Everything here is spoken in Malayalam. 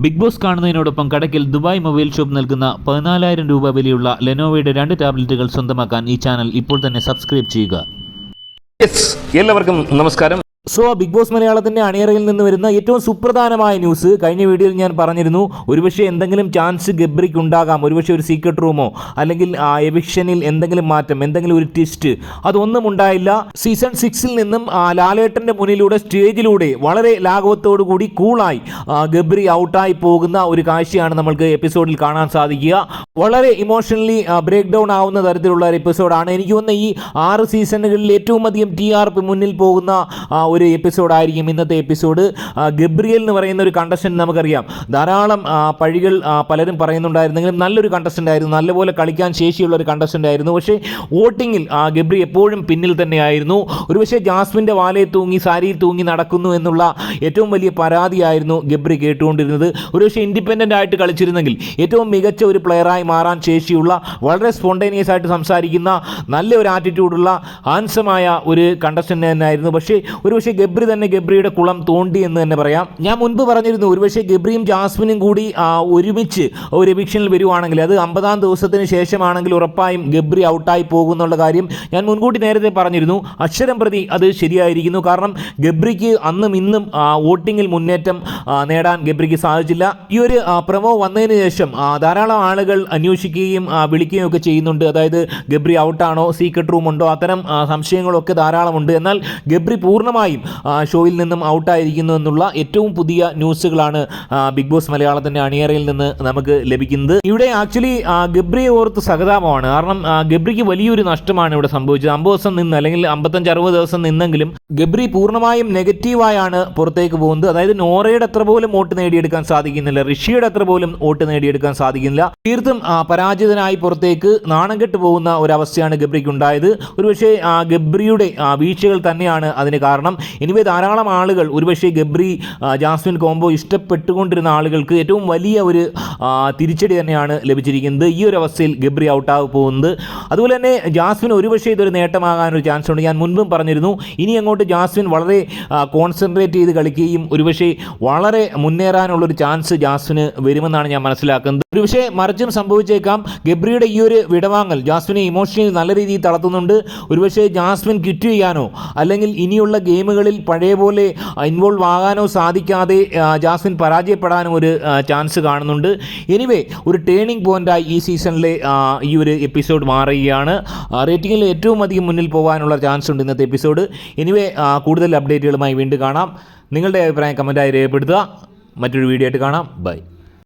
ബിഗ് ബോസ് കാണുന്നതിനോടൊപ്പം കടയ്ക്കൽ ദുബായ് മൊബൈൽ ഷോപ്പ് നൽകുന്ന 14,000 രൂപ വിലയുള്ള ലെനോവയുടെ 2 ടാബ്ലറ്റുകൾ സ്വന്തമാക്കാൻ ഈ ചാനൽ ഇപ്പോൾ തന്നെ സബ്സ്ക്രൈബ് ചെയ്യുക. എല്ലാവർക്കും നമസ്കാരം. ബിഗ് ബോസ് മലയാളത്തിൻ്റെ അണിയറയിൽ നിന്ന് വരുന്ന ഏറ്റവും സുപ്രധാനമായ ന്യൂസ് കഴിഞ്ഞ വീഡിയോയിൽ ഞാൻ പറഞ്ഞിരുന്നു. ഒരുപക്ഷെ എന്തെങ്കിലും ചാൻസ് ഗബ്രിക്ക് ഉണ്ടാകാം. ഒരുപക്ഷെ ഒരു സീക്രട്ട് റൂമോ അല്ലെങ്കിൽ എവിക്ഷനിൽ എന്തെങ്കിലും മാറ്റം, എന്തെങ്കിലും ഒരു ട്വിസ്റ്റ്, അതൊന്നും ഉണ്ടായില്ല. സീസൺ 6-ൽ നിന്നും ലാലേട്ടൻ്റെ മുന്നിലൂടെ സ്റ്റേജിലൂടെ വളരെ ലാഘവത്തോടു കൂടി കൂളായി ഗബ്രി ഔട്ടായി പോകുന്ന ഒരു കാഴ്ചയാണ് നമ്മൾക്ക് എപ്പിസോഡിൽ കാണാൻ സാധിക്കുക. വളരെ ഇമോഷണലി ബ്രേക്ക് ഡൗൺ ആവുന്ന തരത്തിലുള്ള ഒരു എപ്പിസോഡാണ്. എനിക്ക് തോന്നുന്ന ഈ 6 സീസണുകളിൽ ഏറ്റവും അധികം TRP മുന്നിൽ പോകുന്ന ഒരു എപ്പിസോഡായിരിക്കും ഇന്നത്തെ എപ്പിസോഡ്. ഗബ്രിയേൽ എന്ന് പറയുന്ന ഒരു കണ്ടസ്റ്റൻറ്റ് നമുക്കറിയാം, ധാരാളം പഴികൾ പലരും പറയുന്നുണ്ടായിരുന്നെങ്കിലും നല്ലൊരു കണ്ടസ്റ്റൻ്റ് ആയിരുന്നു, നല്ലപോലെ കളിക്കാൻ ശേഷിയുള്ള ഒരു കണ്ടസ്റ്റൻ്റ് ആയിരുന്നു. പക്ഷേ വോട്ടിങ്ങിൽ ഗബ്രി എപ്പോഴും പിന്നിൽ തന്നെയായിരുന്നു. ഒരുപക്ഷെ ജാസ്മിൻ്റെ വാലയിൽ തൂങ്ങി സാരിയിൽ തൂങ്ങി നടക്കുന്നു എന്നുള്ള ഏറ്റവും വലിയ പരാതിയായിരുന്നു ഗബ്രി കേട്ടുകൊണ്ടിരുന്നത്. ഒരുപക്ഷെ ഇൻഡിപെൻഡൻ്റ് ആയിട്ട് കളിച്ചിരുന്നെങ്കിൽ ഏറ്റവും മികച്ച ഒരു പ്ലെയറായി മാറാൻ ശേഷിയുള്ള, വളരെ സ്പോണ്ടേനിയസ് ആയിട്ട് സംസാരിക്കുന്ന, നല്ല ഒരു ആറ്റിറ്റ്യൂഡുള്ള, ഹാൻസമായ ഒരു കണ്ടസ്റ്റൻ്റ് തന്നെയായിരുന്നു. പക്ഷേ ഗബ്രി തന്നെ ഗബ്രിയുടെ കുളം തോണ്ടി എന്ന് തന്നെ പറയാം. ഞാൻ മുൻപ് പറഞ്ഞിരുന്നു, ഒരുപക്ഷെ ഗബ്രിയും ജാസ്മിനും കൂടി ഒരുമിച്ച് ഒരു എവിക്ഷനിൽ വരുവാണെങ്കിൽ, അത് 50-ാം ദിവസത്തിന് ശേഷമാണെങ്കിൽ ഉറപ്പായും ഗബ്രി ഔട്ടായി പോകുന്നുള്ള കാര്യം ഞാൻ മുൻകൂട്ടി നേരത്തെ പറഞ്ഞിരുന്നു. അക്ഷരം പ്രതി അത് ശരിയായിരിക്കുന്നു. കാരണം ഗബ്രിക്ക് അന്നും ഇന്നും വോട്ടിങ്ങിൽ മുന്നേറ്റം നേടാൻ ഗബ്രിക്ക് സാധിച്ചില്ല. ഈ ഒരു പ്രമോ വന്നതിന് ശേഷം ധാരാളം ആളുകൾ അന്വേഷിക്കുകയും വിളിക്കുകയും ഒക്കെ ചെയ്യുന്നുണ്ട്. അതായത് ഗബ്രി ഔട്ടാണോ, സീക്രട്ട് റൂം ഉണ്ടോ, അത്തരം സംശയങ്ങളൊക്കെ ധാരാളമുണ്ട്. എന്നാൽ ഗബ്രി പൂർണ്ണമായും ഷോയിൽ നിന്നും ഔട്ടായിരിക്കുന്നു എന്നുള്ള ഏറ്റവും പുതിയ ന്യൂസുകളാണ് ബിഗ് ബോസ് മലയാളത്തിൻ്റെ അണിയറയിൽ നിന്ന് നമുക്ക് ലഭിക്കുന്നത്. ഇവിടെ ആക്ച്വലി ഗബ്രിയെ ഓർത്ത് സഹതാപമാണ്. കാരണം ഗബ്രിക്ക് വലിയൊരു നഷ്ടമാണ് ഇവിടെ സംഭവിച്ചത്. 50 ദിവസം നിന്ന്, അല്ലെങ്കിൽ 55-60 ദിവസം നിന്നെങ്കിലും ഗബ്രി പൂർണ്ണമായും നെഗറ്റീവായാണ് പുറത്തേക്ക് പോകുന്നത്. അതായത് നോറയുടെ അത്ര പോലും വോട്ട് നേടിയെടുക്കാൻ സാധിക്കുന്നില്ല, ഋഷിയുടെ അത്ര പോലും വോട്ട് നേടിയെടുക്കാൻ സാധിക്കുന്നില്ല. തീർത്തും പരാജിതനായി പുറത്തേക്ക് നാണം കെട്ട് പോകുന്ന ഒരവസ്ഥയാണ് ഗബ്രിക്ക് ഉണ്ടായത്. ഒരുപക്ഷെ ഗബ്രിയുടെ വീഴ്ചകൾ തന്നെയാണ് അതിന് കാരണം. എനിവേ ധാരാളം ആളുകൾ, ഒരുപക്ഷെ ഗബ്രി ജാസ്മിൻ കോംബോ ഇഷ്ടപ്പെട്ടുകൊണ്ടിരുന്ന ആളുകൾക്ക് ഏറ്റവും വലിയ ഒരു തിരിച്ചടി തന്നെയാണ് ലഭിച്ചിരിക്കുന്നത്. ഈ ഒരു അവസ്ഥയിൽ ഗബ്രി ഔട്ടായി പോകുന്നത്. അതുപോലെ തന്നെ ജാസ്മിൻ ഒരുപക്ഷെ ഇതൊരു നേട്ടമാകാനൊരു ചാൻസ് ഉണ്ട്. ഞാൻ മുൻപും പറഞ്ഞിരുന്നു, ഇനി അങ്ങോട്ട് ജാസ്മിൻ വളരെ കോൺസെൻട്രേറ്റ് ചെയ്ത് കളിക്കുകയും ഒരുപക്ഷെ വളരെ മുന്നേറാനുള്ളൊരു ചാൻസ് ജാസ്മിന് വരുമെന്നാണ് ഞാൻ മനസ്സിലാക്കുന്നത്. ഒരുപക്ഷെ മറിച്ചും സംഭവിച്ചേക്കാം. ഗബ്രിയുടെ ഈ ഒരു വിടവാങ്ങൽ ജാസ്മിനെ ഇമോഷണലി നല്ല രീതിയിൽ തളർത്തുന്നുണ്ട്. ഒരുപക്ഷെ ജാസ്മിൻ ക്വിറ്റ് ചെയ്യാനോ അല്ലെങ്കിൽ ഇനിയുള്ള ഗെയിമുകളിൽ പഴയ പോലെ ഇൻവോൾവ് ആകാനോ സാധിക്കാതെ ജാസ്മിൻ പരാജയപ്പെടാനും ഒരു ചാൻസ് കാണുന്നുണ്ട്. എനിവേ ഒരു ടേണിംഗ് പോയിൻ്റായി ഈ സീസണിലെ ഈ ഒരു എപ്പിസോഡ് മാറുകയാണ്. റേറ്റിംഗിൽ ഏറ്റവും അധികം മുന്നിൽ പോകാനുള്ള ചാൻസ് ഉണ്ട് ഇന്നത്തെ എപ്പിസോഡ്. എനിവേ കൂടുതൽ അപ്ഡേറ്റുകളുമായി വീണ്ടും കാണാം. നിങ്ങളുടെ അഭിപ്രായം കമൻറ്റായി രേഖപ്പെടുത്തുക. മറ്റൊരു വീഡിയോ ആയിട്ട് കാണാം. ബൈ.